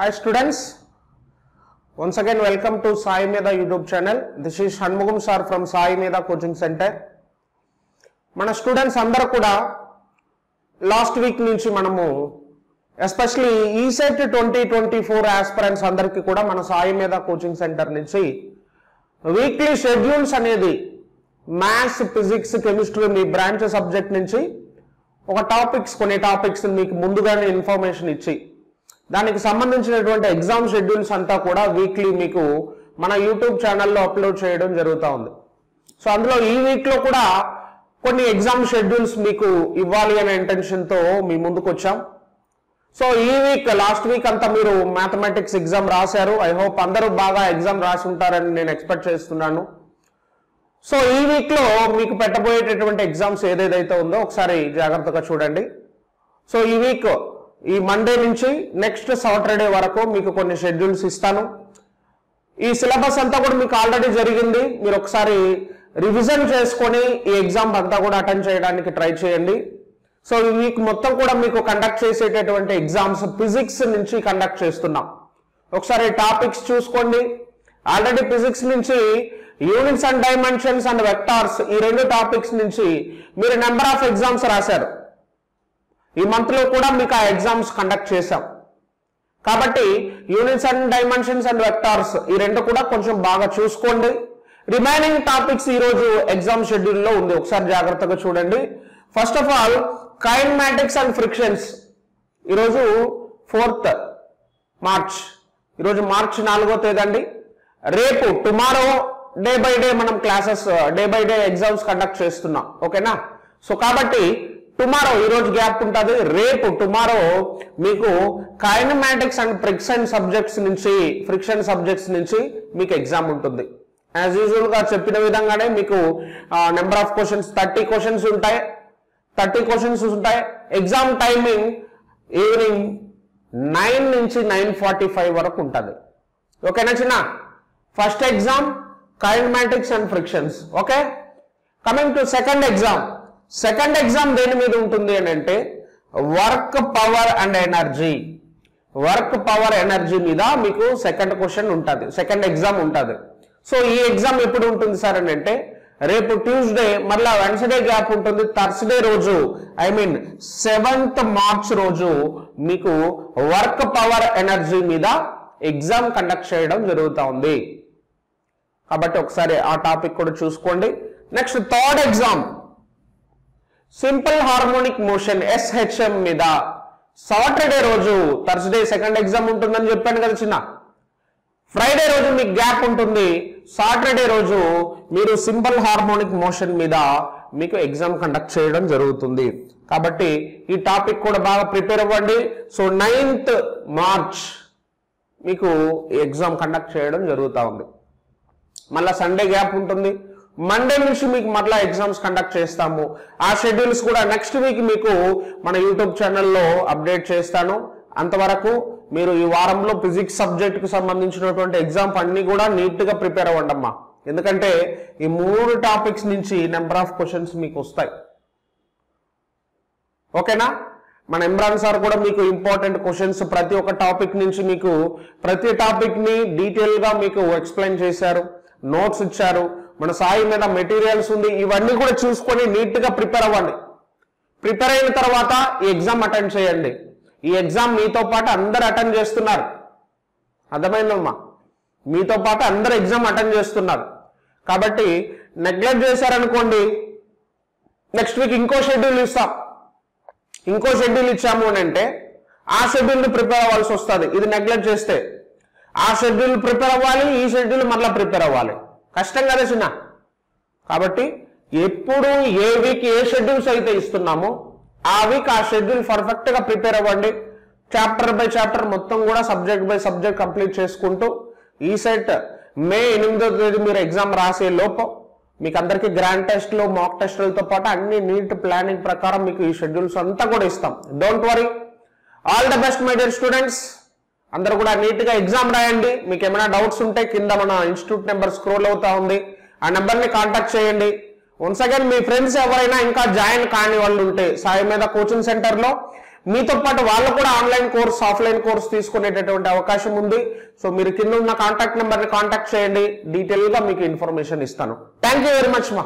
Hi students, once again welcome to Sai Medha YouTube channel. This is Shanmugam sir from Sai Medha Coaching Center. Mana students andaru kuda last week nunchi manamu especially ESET 2024 aspirants andariki kuda mana Sai Medha Coaching Center nunchi weekly schedules anedi maths, physics, chemistry me branch subject నుంచి ఒక కొన్ని topics మీకు ముందుగానే information ఇచ్చి దానికి సంబంధించినటువంటి exam schedules అంతా కూడా వీక్లీ మీకు మన యూట్యూబ్ ఛానల్లో అప్లోడ్ చేయడం జరుగుతూ ఉంది. సో అందులో ఈ వీక్లో కూడా కొన్ని ఎగ్జామ్ షెడ్యూల్స్ మీకు ఇవ్వాలి అనే ఇంటెన్షన్తో మీ ముందుకు వచ్చాం. సో ఈ వీక్ లాస్ట్ వీక్ అంతా మీరు మ్యాథమెటిక్స్ ఎగ్జామ్ రాశారు. ఐ హోప్ అందరూ బాగా ఎగ్జామ్ రాసి ఉంటారని నేను ఎక్స్పెక్ట్ చేస్తున్నాను. సో ఈ వీక్లో మీకు పెట్టబోయేటటువంటి ఎగ్జామ్స్ ఏదేదైతే ఉందో ఒకసారి జాగ్రత్తగా చూడండి. సో ఈ వీక్ ఈ మండే నుంచి నెక్స్ట్ సాటర్డే వరకు మీకు కొన్ని షెడ్యూల్స్ ఇస్తాను. ఈ సిలబస్ అంతా కూడా మీకు ఆల్రెడీ జరిగింది. మీరు ఒకసారి రివిజన్ చేసుకొని ఈ ఎగ్జామ్ అంతా కూడా అటెండ్ చేయడానికి ట్రై చేయండి. సో ఈ వీక్ మొత్తం కూడా మీకు కండక్ట్ చేసేటటువంటి ఎగ్జామ్స్ ఫిజిక్స్ నుంచి కండక్ట్ చేస్తున్నాం. ఒకసారి టాపిక్స్ చూసుకోండి. ఆల్రెడీ ఫిజిక్స్ నుంచి units and dimensions and vectors ఈ రెండు టాపిక్స్ నుంచి మీరు నెంబర్ ఆఫ్ ఎగ్జామ్స్ రాశారు. ఈ మంత్ లో కూడా మీకు ఆ ఎగ్జామ్స్ కండక్ట్ చేశాం. కాబట్టి units and dimensions and vectors ఈ రెండు కూడా కొంచెం బాగా చూసుకోండి. రిమైనింగ్ టాపిక్స్ ఈ రోజు ఎగ్జామ్ షెడ్యూల్లో ఉంది. ఒకసారి జాగ్రత్తగా చూడండి. First of all kinematics and frictions ఈరోజు 4th మార్చ్, ఈరోజు మార్చి 4వ తేదీ అండి. రేపు టుమారో డే బై డే మనం classes day by day exams conduct చేస్తున్నాం. ఓకేనా? సో కాబట్టి టుమారో ఈరోజు గ్యాప్ ఉంటుంది. రేపు టుమారో మీకు కైనమాటిక్స్ అండ్ ఫ్రిక్షన్ సబ్జెక్ట్స్ నుంచి మీకు ఎగ్జామ్ ఉంటుంది. యాజ్ యూజువల్ గా చెప్పిన విధంగానే మీకు నెంబర్ ఆఫ్ క్వశ్చన్స్ 30 క్వశ్చన్స్ ఉంటాయి. ఎగ్జామ్ టైమింగ్ ఈవినింగ్ 9 నుంచి 9:45 వరకు ఉంటుంది. ఓకేనా చిన్న? First exam kinematics and frictions. Okay, coming to second exam దేని మీద ఉంటుంది అని అంటే వర్క్ పవర్ అండ్ ఎనర్జీ మీద మీకు సెకండ్ ఎగ్జామ్ ఉంటుంది. సో ఈ ఎగ్జామ్ ఎప్పుడు ఉంటుంది సార్ అని అంటే రేపు ట్యూస్డే, మళ్ళా వెన్స్డే గ్యాప్ ఉంటుంది. థర్స్డే రోజు 7th మార్చ్ రోజు మీకు వర్క్ పవర్ ఎనర్జీ మీద ఎగ్జామ్ కండక్ట్ చేయడం జరుగుతూ ఉంది. కాబట్టి ఒకసారి ఆ టాపిక్ కూడా చూసుకోండి. Next third exam simple harmonic motion SHM మీద సాటర్డే రోజు, థర్స్డే సెకండ్ ఎగ్జామ్ ఉంటుందని చెప్పాను కదా చిన్న. ఫ్రైడే రోజు మీకు గ్యాప్ ఉంటుంది. సాటర్డే రోజు మీరు సింపుల్ హార్మోనిక్ మోషన్ మీద మీకు ఎగ్జామ్ కండక్ట్ చేయడం జరుగుతుంది. కాబట్టి ఈ టాపిక్ కూడా బాగా ప్రిపేర్ అవ్వండి. సో 9th మార్చ్ మీకు ఎగ్జామ్ కండక్ట్ చేయడం జరుగుతూ ఉంది. మళ్ళా సండే గ్యాప్ ఉంటుంది. మండే నుంచి మీకు మళ్ళీ ఎగ్జామ్స్ కండక్ట్ చేస్తాము. ఆ షెడ్యూల్స్ కూడా నెక్స్ట్ వీక్ మీకు మన యూట్యూబ్ ఛానల్లో అప్డేట్ చేస్తాను. అంతవరకు మీరు ఈ వారంలో ఫిజిక్స్ సబ్జెక్టుకు సంబంధించినటువంటి ఎగ్జామ్ అన్ని కూడా నీట్గా ప్రిపేర్ అవ్వండి అమ్మా. ఎందుకంటే ఈ 3 టాపిక్స్ నుంచి నెంబర్ ఆఫ్ క్వశ్చన్స్ మీకు వస్తాయి. ఓకేనా? మన ఇమ్రాన్ సార్ కూడా మీకు ఇంపార్టెంట్ క్వశ్చన్స్ ప్రతి ఒక్క టాపిక్ నుంచి మీకు ప్రతి టాపిక్ ని డీటెయిల్ గా మీకు ఎక్స్ప్లెయిన్ చేశారు, నోట్స్ ఇచ్చారు. మన సాయి మీద మెటీరియల్స్ ఉంది. ఇవన్నీ కూడా చూసుకొని నీట్ గా ప్రిపేర్ అవ్వండి. ప్రిపేర్ అయిన తర్వాత ఈ ఎగ్జామ్ అటెండ్ చేయండి. ఈ ఎగ్జామ్ మీతో పాటు అందరు అటెండ్ చేస్తున్నారు. అర్థమైందమ్మా? మీతో పాటు అందరు ఎగ్జామ్ అటెండ్ చేస్తున్నారు. కాబట్టి నెగ్లెక్ట్ చేశారనుకోండి, నెక్స్ట్ వీక్ ఇంకో షెడ్యూల్ ఇచ్చాము అని అంటే ఆ షెడ్యూల్ ప్రిపేర్ అవ్వాల్సి వస్తుంది. ఇది నెగ్లెక్ట్ చేస్తే ఆ షెడ్యూల్ ప్రిపేర్ అవ్వాలి, ఈ షెడ్యూల్ మళ్ళీ ప్రిపేర్ అవ్వాలి. కష్టం కదా చిన్న? కాబట్టి ఎప్పుడు ఏ వీక్ ఏ షెడ్యూల్స్ అయితే ఇస్తున్నామో ఆ వీక్ ఆ షెడ్యూల్ పర్ఫెక్ట్ గా ప్రిపేర్ అవ్వండి. చాప్టర్ బై చాప్టర్ మొత్తం కూడా సబ్జెక్ట్ బై సబ్జెక్ట్ కంప్లీట్ చేసుకుంటూ ఈసెట్ మే 8వ తేదీ మీరు ఎగ్జామ్ రాసే లోపు మీకు అందరికీ గ్రాండ్ టెస్ట్లు, మాక్ టెస్టులతో పాటు అన్ని నీట్ ప్లానింగ్ ప్రకారం మీకు ఈ షెడ్యూల్స్ అంతా కూడా ఇస్తాం. Don't worry. All the best my dear students. అందరూ కూడా నీట్ గా ఎగ్జామ్ రాయండి. మీకు ఏమైనా డౌట్స్ ఉంటే కింద మన ఇన్స్టిట్యూట్ నెంబర్ స్క్రోల్ అవుతా ఉంది. ఆ నెంబర్ని కాంటాక్ట్ చేయండి. వన్స్ అగైన్ మీ ఫ్రెండ్స్ ఎవరైనా ఇంకా జాయిన్ కాని వాళ్ళు ఉంటే సాయి మీద కోచింగ్ సెంటర్లో మీతో పాటు వాళ్ళు కూడా ఆన్లైన్ కోర్స్ ఆఫ్లైన్ కోర్స్ తీసుకునేటటువంటి అవకాశం ఉంది. సో మీరు కింద ఉన్న కాంటాక్ట్ నెంబర్ని కాంటాక్ట్ చేయండి, డీటెయిల్గా మీకు ఇన్ఫర్మేషన్ ఇస్తాను. థ్యాంక్ యూ వెరీ మచ్ మా.